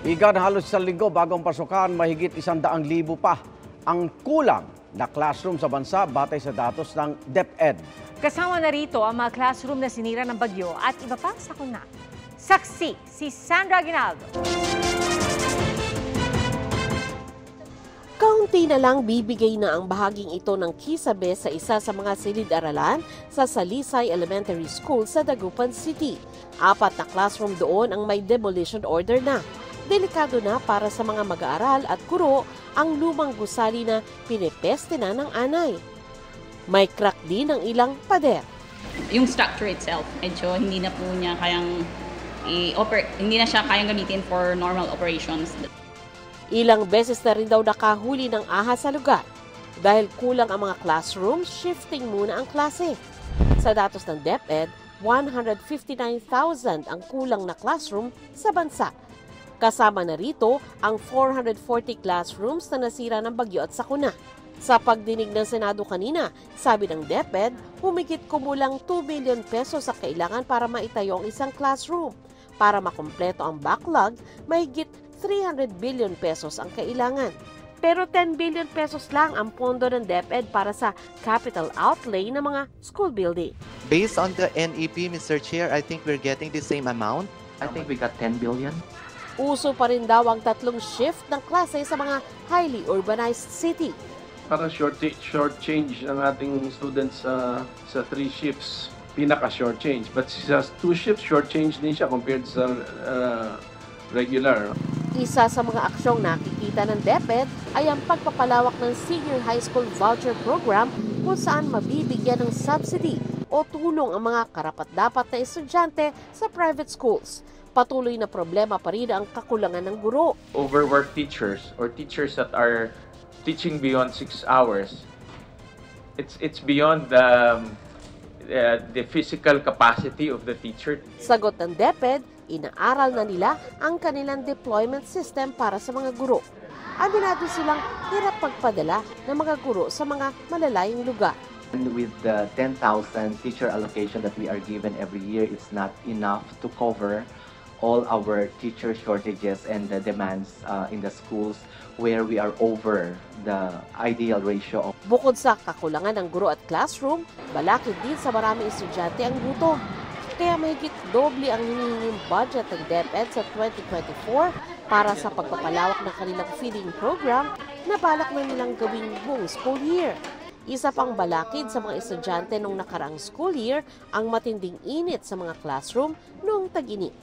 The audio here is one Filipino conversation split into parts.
Igan halos isang linggo bagong pasukan, mahigit 100,000 pa ang kulang na classroom sa bansa batay sa datos ng DepEd. Kasama na rito ang mga classroom na sinira ng bagyo at iba pang sakuna. Saksi si Sandra Aguinaldo. Kaunti na lang bibigay na ang bahaging ito ng kisabe sa isa sa mga silid-aralan sa Salisay Elementary School sa Dagupan City. 4 na classroom doon ang may demolition order na. Delikado na para sa mga mag-aaral at guro ang lumang gusali na pinepeste na ng anay. May crack din ang ilang pader. Yung structure itself, medyo hindi na po niya kayang hindi na siya kayang gamitin for normal operations. Ilang beses na rin daw nakahuli ng ahas sa lugar. Dahil kulang ang mga classroom, shifting muna ang klase. Sa datos ng DepEd, 159,000 ang kulang na classroom sa bansa. Kasama na rito ang 440 classrooms na nasira ng bagyo at sakuna. Sa pagdinig ng Senado kanina, sabi ng DepEd, humigit kumulang 2 billion pesos ang kailangan para maitayo ang isang classroom. Para makumpleto ang backlog, mahigit 300 billion pesos ang kailangan. Pero 10 billion pesos lang ang pondo ng DepEd para sa capital outlay ng mga school building. Based on the NEP, Mr. Chair, I think we're getting the same amount. I think we got 10 billion. Uso pa rin daw ang 3 shift ng klase sa mga highly urbanized city. Para short change ang ating students sa 3 shifts, pinaka-short change. But sa 2 shifts, short change din siya compared sa regular. Isa sa mga aksyong nakikita ng DepEd ay ang pagpapalawak ng Senior High School Voucher Program kung saan mabibigyan ng subsidy o tulong ang mga karapat-dapat na estudyante sa private schools. Patuloy na problema pa rin ang kakulangan ng guro. Overworked teachers or teachers that are teaching beyond 6 hours. It's beyond the physical capacity of the teacher. Sagot ng DepEd, inaaral na nila ang kanilang deployment system para sa mga guro. Aminado silang hirap pagpadala ng mga guro sa mga malalayong lugar. And with the 10,000 teacher allocation that we are given every year, it's not enough to cover all our teacher shortages and the demands in the schools where we are over the ideal ratio. Bukod sa kakulangan ng guro at classroom, balakid din sa maraming estudyante ang gutom. Kaya mahigit doble ang hinihinging budget ng DepEd sa 2024 para sa pagpapalawak ng kanilang feeding program na balak na nilang gawing buong school year. Isa pang balakid sa mga estudyante nung nakaraang school year ang matinding init sa mga classroom noong tag-init.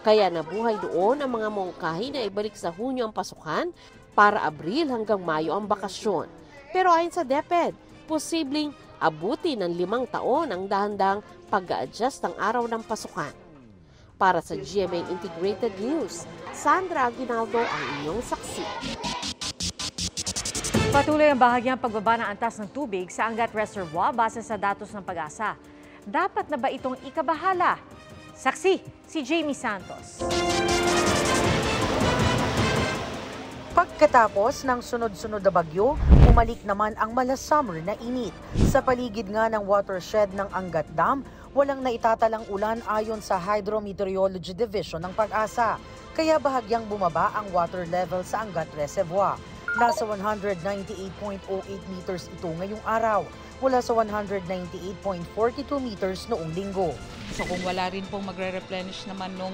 Kaya nabuhay doon ang mga mongkahi na ibalik sa Hunyo ang pasukan para Abril hanggang Mayo ang bakasyon. Pero ayon sa DepEd, posibleng abuti ng 5 taon ang dahan-dahang pag-a-adjust ng araw ng pasukan. Para sa GMA Integrated News, Sandra Aguinaldo ang inyong saksi. Patuloy ang bahagyang pagbaba ng antas ng tubig sa Angat Reservoir base sa datos ng Pag-asa. Dapat na ba itong ikabahala? Saksi, si Jamie Santos. Pagkatapos ng sunod-sunod na bagyo, umalik naman ang mala-summer na init. Sa paligid nga ng watershed ng Angat Dam, walang naitatalang ulan ayon sa Hydrometeorology Division ng Pag-asa. Kaya bahagyang bumaba ang water level sa Angat Reservoir. Nasa 198.08 meters ito ngayong araw, mula sa 198.42 meters noong linggo. So kung wala rin pong magre-replenish naman nung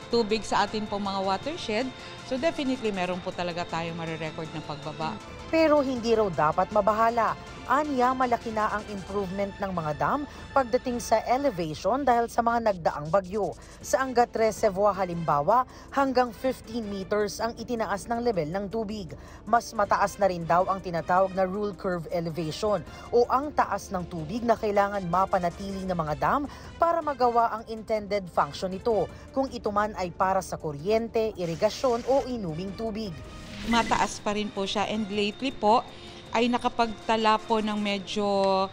tubig sa atin pong mga watershed, so definitely meron po talaga tayong marirecord ng pagbaba. Pero hindi raw dapat mabahala. Aniya, malaki na ang improvement ng mga dam pagdating sa elevation dahil sa mga nagdaang bagyo. Sa Angat Reservoir halimbawa, hanggang 15 meters ang itinaas ng level ng tubig. Mas mataas na rin daw ang tinatawag na rule curve elevation o ang taas ng tubig na kailangan mapanatili ng mga dam para magawa ang intended function nito, kung ito man ay para sa kuryente, irigasyon o inuming tubig. Mataas pa rin po siya, and lately po ay nakapagtala po ng medyo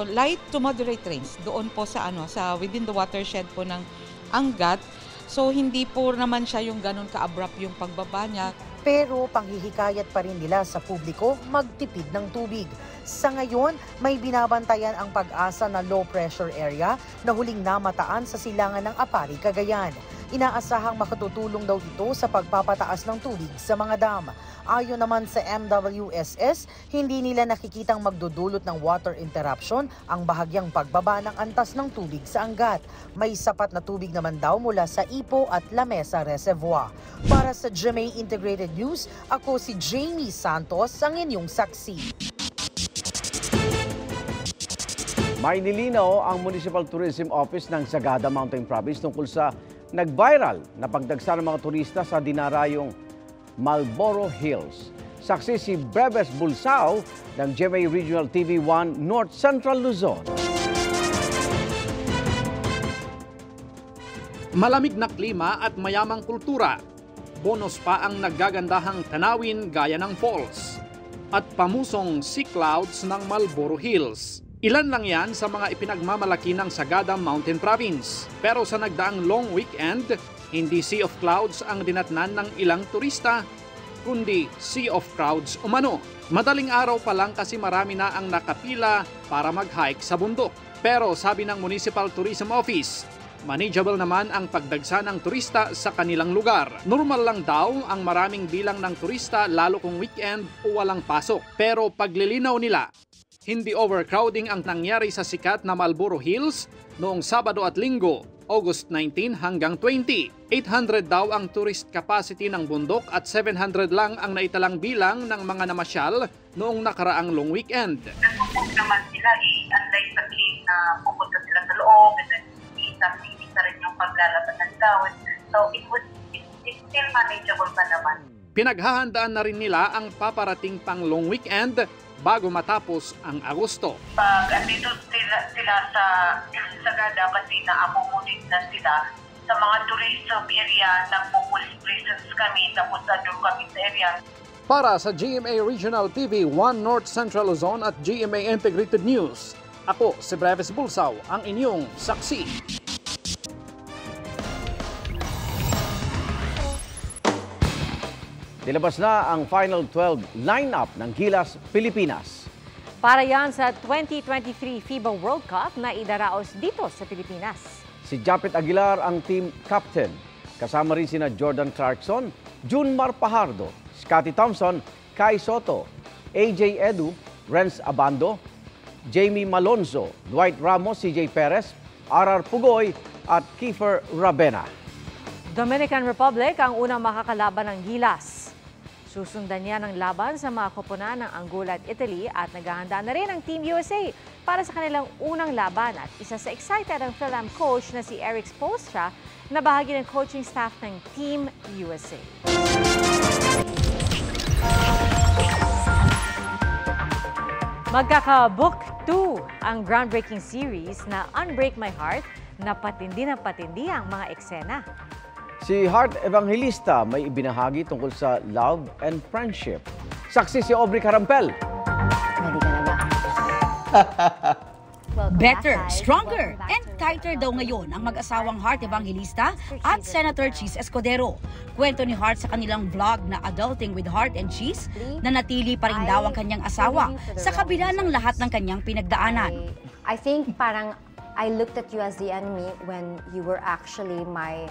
light to moderate rains doon po sa within the watershed po ng Angat. So hindi po naman siya yung ganun ka-abrupt yung pagbaba niya. Pero panghihikayat pa rin nila sa publiko magtipid ng tubig. Sa ngayon, may binabantayan ang Pag-asa na low pressure area na huling namataan sa silangan ng Apari, Cagayan. Inaasahang makatutulong daw ito sa pagpapataas ng tubig sa mga dam. Ayon naman sa MWSS, hindi nila nakikitang magdudulot ng water interruption ang bahagyang pagbaba ng antas ng tubig sa Angat. May sapat na tubig naman daw mula sa Ipo at Lamesa Reservoir. Para sa GMA Integrated News, ako si Jamie Santos, ang inyong saksi. May nilinaw ang Municipal Tourism Office ng Sagada Mountain Province tungkol sa nag-viral na pagdagsa ng mga turista sa dinarayong Marlboro Hills. Saksi si Breves Bulsao ng GMA Regional TV1 North Central Luzon. Malamig na klima at mayamang kultura. Bonus pa ang naggagandahang tanawin gaya ng falls at pamusong sea clouds ng Marlboro Hills. Ilan lang yan sa mga ipinagmamalaki ng Sagada Mountain Province. Pero sa nagdaang long weekend, hindi sea of clouds ang dinatnan ng ilang turista, kundi sea of crowds umano. Madaling araw pa lang kasi marami na ang nakapila para mag-hike sa bundok. Pero sabi ng Municipal Tourism Office, manageable naman ang pagdagsa ng turista sa kanilang lugar. Normal lang daw ang maraming bilang ng turista lalo kung weekend o walang pasok. Pero paglilinaw nila, hindi overcrowding ang nangyari sa sikat na Marlboro Hills noong Sabado at Linggo, August 19 hanggang 20. 800 daw ang tourist capacity ng bundok at 700 lang ang naitalang bilang ng mga namasyal noong nakaraang long weekend. Nagpupok naman sila unlike sa case na pupunta sila sa loob and then isa rin yung paglalabas ng tawid. So it's still manageable pa naman. Pinaghahandaan na rin nila ang paparating pang long weekend bago matapos ang Agosto. Pag andito sila sa Sagada kasi naamumunit na sila sa mga tourism area, nagpo-police presence kami, tapos andun kami sa area. Para sa GMA Regional TV 1 North Central Luzon at GMA Integrated News, ako si Breves Bulsao, ang inyong saksi. Nilabas na ang Final 12 lineup ng Gilas Pilipinas. Para yan sa 2023 FIBA World Cup na idaraos dito sa Pilipinas. Si Japet Aguilar ang team captain. Kasama rin sina Jordan Clarkson, Junmar Pajardo, Scotty Thompson, Kai Soto, AJ Edu, Renz Abando, Jamie Malonzo, Dwight Ramos, CJ Perez, RR Pugoy at Kiefer Rabena. Dominican Republic ang unang makakalaban ng Gilas. Susundan niya ng laban sa mga koponan ng Angola at Italy at naghahanda na rin ang Team USA para sa kanilang unang laban at isa sa excited ang Philam coach na si Eric Spoelstra na bahagi ng coaching staff ng Team USA. Magkaka-book 2 ang groundbreaking series na Unbreak My Heart na patindi na patindi ang mga eksena. Si Heart Evangelista may ibinahagi tungkol sa love and friendship. Saksi si Aubrey Carampel. Ready ka na ba? Better, stronger, and tighter daw ngayon ang mag-asawang Heart Evangelista at Senator Cheese Escudero. Kwento ni Heart sa kanilang vlog na Adulting with Heart and Cheese na natili pa rin daw ang kanyang asawa sa kabila ng lahat ng kanyang pinagdaanan. I think parang I looked at you as the enemy when you were actually my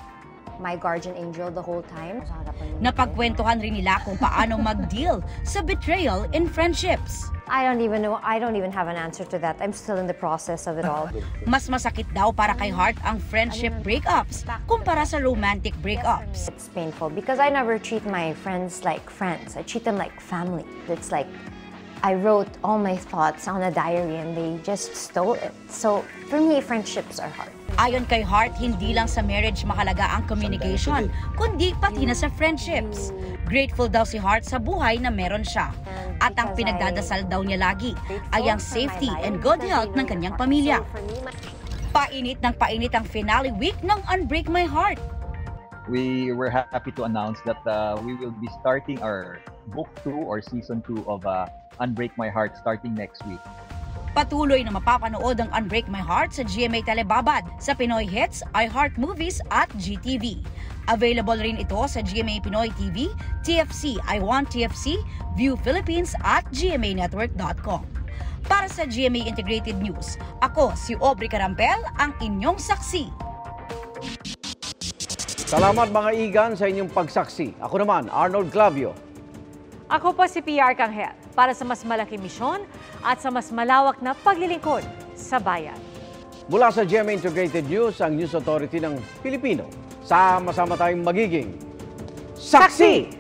guardian angel the whole time. Napagkwentuhan rin nila kung paano mag-deal sa betrayal in friendships. I don't even know. I don't even have an answer to that. I'm still in the process of it all. Mas masakit daw para kay Heart ang friendship breakups kumpara sa romantic breakups. It's painful because I never treat my friends like friends. I treat them like family. It's like I wrote all my thoughts on a diary and they just stole it. So for me, friendships are hard. Ayon kay Heart, hindi lang sa marriage mahalaga ang communication, kundi pati na sa friendships. Grateful daw si Heart sa buhay na meron siya. At ang pinagdadasal daw niya lagi ay ang safety and good health ng kanyang pamilya. Painit ng painit ang finale week ng Unbreak My Heart. We were happy to announce that we will be starting our book 2 or season 2 of Unbreak My Heart starting next week. Patuloy na mapapanood ang Unbreak My Heart sa GMA Telebabad, sa Pinoy Hits, iHeart Movies at GTV. Available rin ito sa GMA Pinoy TV, TFC, I Want TFC, View Philippines at gmanetwork.com. Para sa GMA Integrated News, ako si Aubrey Carampel, ang inyong saksi. Salamat mga igan sa inyong pagsaksi. Ako naman, Arnold Clavio. Ako po si PR Kanghel para sa mas malaking misyon at sa mas malawak na paglilingkod sa bayan. Mula sa GMA Integrated News, ang News Authority ng Pilipino. Sama-sama tayong magiging saksi!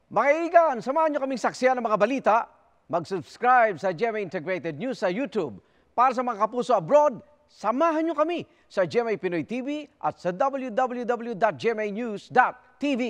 Mga igan, samahan nyo kaming saksiyan ng mga balita. Mag-subscribe sa GMA Integrated News sa YouTube. Para sa mga kapuso abroad, samahan nyo kami sa GMA Pinoy TV at sa www.gmanews.tv.